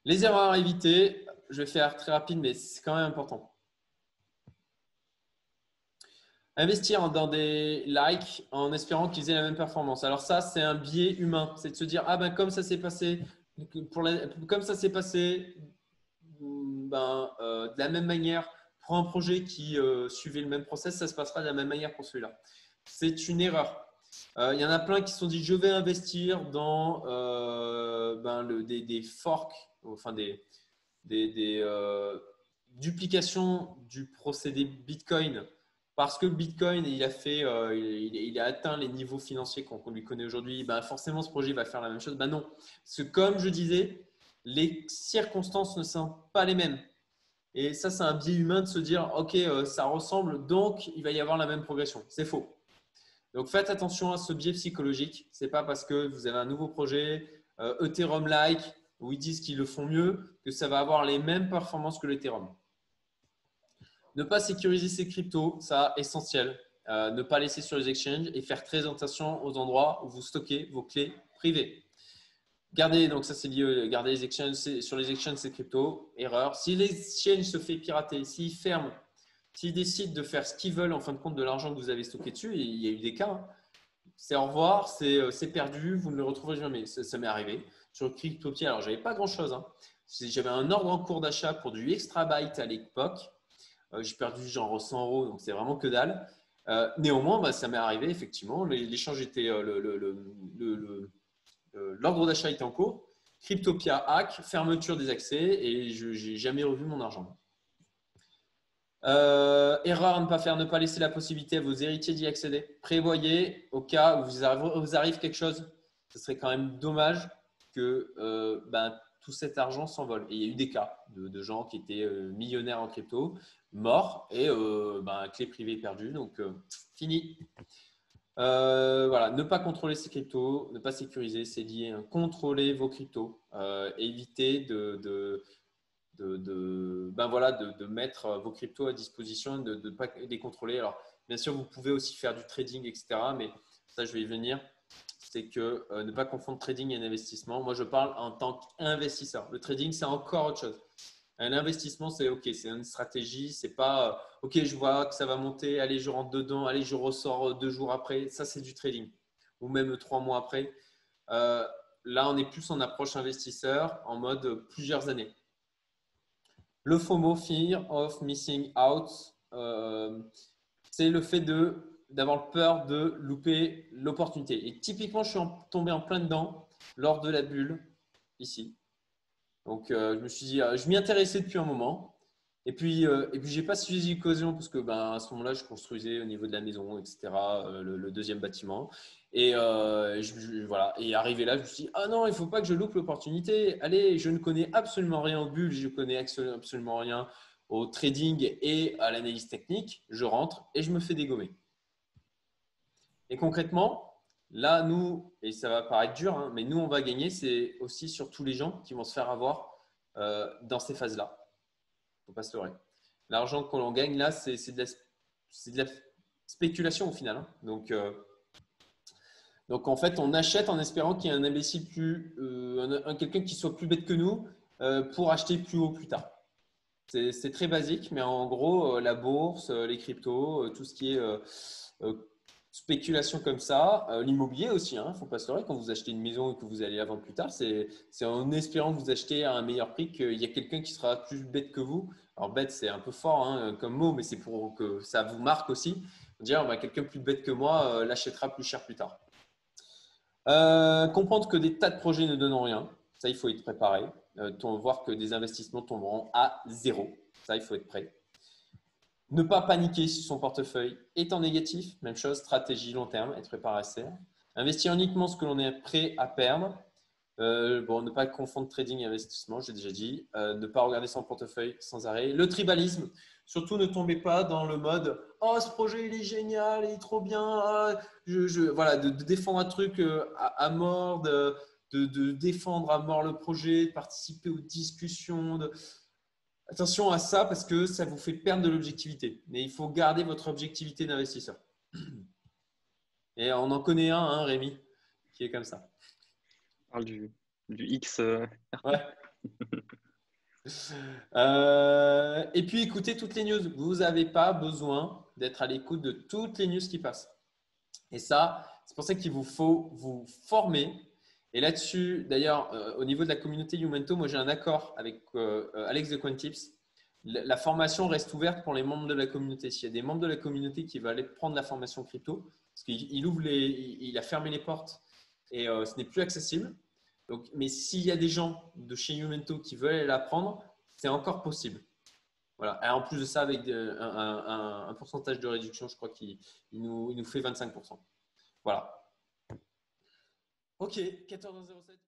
Les erreurs à éviter, je vais faire très rapide, mais c'est quand même important. Investir dans des likes en espérant qu'ils aient la même performance. Alors ça, c'est un biais humain. C'est de se dire, ah ben comme ça s'est passé, comme ça s'est passé, de la même manière, pour un projet qui suivait le même process, ça se passera de la même manière pour celui-là. C'est une erreur. Il y en a plein qui se sont dit, je vais investir dans des forks, enfin des duplications du procédé Bitcoin parce que le Bitcoin il a atteint les niveaux financiers qu'on lui connaît aujourd'hui. Ben, forcément, ce projet va faire la même chose. Ben non, parce que comme je disais, les circonstances ne sont pas les mêmes. Et ça, c'est un biais humain de se dire, OK, ça ressemble, donc il va y avoir la même progression. C'est faux. Donc faites attention à ce biais psychologique. Ce n'est pas parce que vous avez un nouveau projet, Ethereum-like, où ils disent qu'ils le font mieux, que ça va avoir les mêmes performances que l'Ethereum. Ne pas sécuriser ses cryptos, ça essentiel. Ne pas laisser sur les exchanges et faire très attention aux endroits où vous stockez vos clés privées. Gardez, donc ça c'est lié, gardez les exchanges, sur les exchanges ces cryptos. Erreur. Si l'exchange se fait pirater, s'ils ferment, s'ils décident de faire ce qu'ils veulent en fin de compte de l'argent que vous avez stocké dessus, il y a eu des cas, hein. C'est au revoir, c'est perdu, vous ne le retrouverez jamais. Ça m'est arrivé. Sur le Cryptopier, alors j'avais pas grand-chose, hein. J'avais un ordre en cours d'achat pour du extra byte à l'époque. J'ai perdu genre 100 euros, donc c'est vraiment que dalle. Néanmoins, bah, ça m'est arrivé, effectivement. L'échange était, l'ordre d'achat était en cours. Cryptopia hack, fermeture des accès et je n'ai jamais revu mon argent. Erreur à ne pas faire, ne pas laisser la possibilité à vos héritiers d'y accéder. Prévoyez au cas où vous arrive quelque chose. Ce serait quand même dommage que tout cet argent s'envole. Et il y a eu des cas de gens qui étaient millionnaires en crypto, morts et clé privée perdue. Donc, fini. Voilà, ne pas contrôler ses cryptos, ne pas sécuriser, c'est lié. Hein. Contrôlez vos cryptos. Évitez de mettre vos cryptos à disposition, de ne pas les contrôler. Alors, bien sûr, vous pouvez aussi faire du trading, etc. Mais ça, je vais y venir. C'est que ne pas confondre trading et investissement. Moi, je parle en tant qu'investisseur. Le trading, c'est encore autre chose. Un investissement, c'est OK, c'est une stratégie. C'est pas OK, je vois que ça va monter, allez, je rentre dedans, allez, je ressors 2 jours après. Ça, c'est du trading. Ou même 3 mois après. Euh, Là, on est plus en approche investisseur en mode plusieurs années. Le FOMO, Fear of Missing Out, c'est le fait d'avoir peur de louper l'opportunité. Et typiquement, je suis tombé en plein dedans lors de la bulle ici. Donc, je me suis dit, je m'y intéressais depuis un moment. Et puis j'ai pas suivi l'occasion parce que à ce moment-là, je construisais au niveau de la maison, etc., le deuxième bâtiment. Et voilà. Et arrivé là, je me suis dit, ah non, il faut pas que je loupe l'opportunité. Allez, je ne connais absolument rien aux bulles, je connais absolument rien au trading et à l'analyse technique. Je rentre et je me fais dégommer. Et concrètement, là, nous, et ça va paraître dur, hein, mais nous, on va gagner, c'est aussi sur tous les gens qui vont se faire avoir dans ces phases-là. Il ne faut pas se leurrer. L'argent que l'on gagne là, c'est de la spéculation au final. Hein. Donc, en fait, on achète en espérant qu'il y ait un imbécile quelqu'un qui soit plus bête que nous pour acheter plus haut plus tard. C'est très basique, mais en gros, la bourse, les cryptos, tout ce qui est spéculation comme ça, l'immobilier aussi, il ne faut pas se leurrer, quand vous achetez une maison et que vous allez la vendre plus tard, c'est en espérant que vous achetez à un meilleur prix qu'il y a quelqu'un qui sera plus bête que vous. Alors bête, c'est un peu fort hein, comme mot, mais c'est pour que ça vous marque aussi. Dire quelqu'un plus bête que moi l'achètera plus cher plus tard. Comprendre que des tas de projets ne donnent rien, ça il faut être préparé. Voir que des investissements tomberont à zéro, ça il faut être prêt. Ne pas paniquer si son portefeuille est en négatif, même chose, stratégie long terme, être préparé à ça. Investir uniquement ce que l'on est prêt à perdre. Ne pas confondre trading et investissement, j'ai déjà dit. Ne pas regarder son portefeuille sans arrêt. Le tribalisme, surtout ne tombez pas dans le mode « Oh, ce projet, il est génial, il est trop bien. Voilà, de défendre un truc à mort, de défendre à mort le projet, de participer aux discussions. Attention à ça parce que ça vous fait perdre de l'objectivité. Mais il faut garder votre objectivité d'investisseur. Et on en connaît un, hein, Rémi, qui est comme ça. On parle du X. Ouais. Et puis, écoutez toutes les news. Vous n'avez pas besoin d'être à l'écoute de toutes les news qui passent. Et ça, c'est pour ça qu'il vous faut vous former. Et là-dessus, d'ailleurs, au niveau de la communauté Youmento, moi j'ai un accord avec Alex de CoinTips. La formation reste ouverte pour les membres de la communauté. S'il y a des membres de la communauté qui veulent aller prendre la formation crypto, parce il a fermé les portes et ce n'est plus accessible. Donc, mais s'il y a des gens de chez Youmento qui veulent aller la prendre, c'est encore possible. Voilà. Et en plus de ça, avec un pourcentage de réduction, je crois qu'il nous fait 25%. Voilà. Ok, 14h07.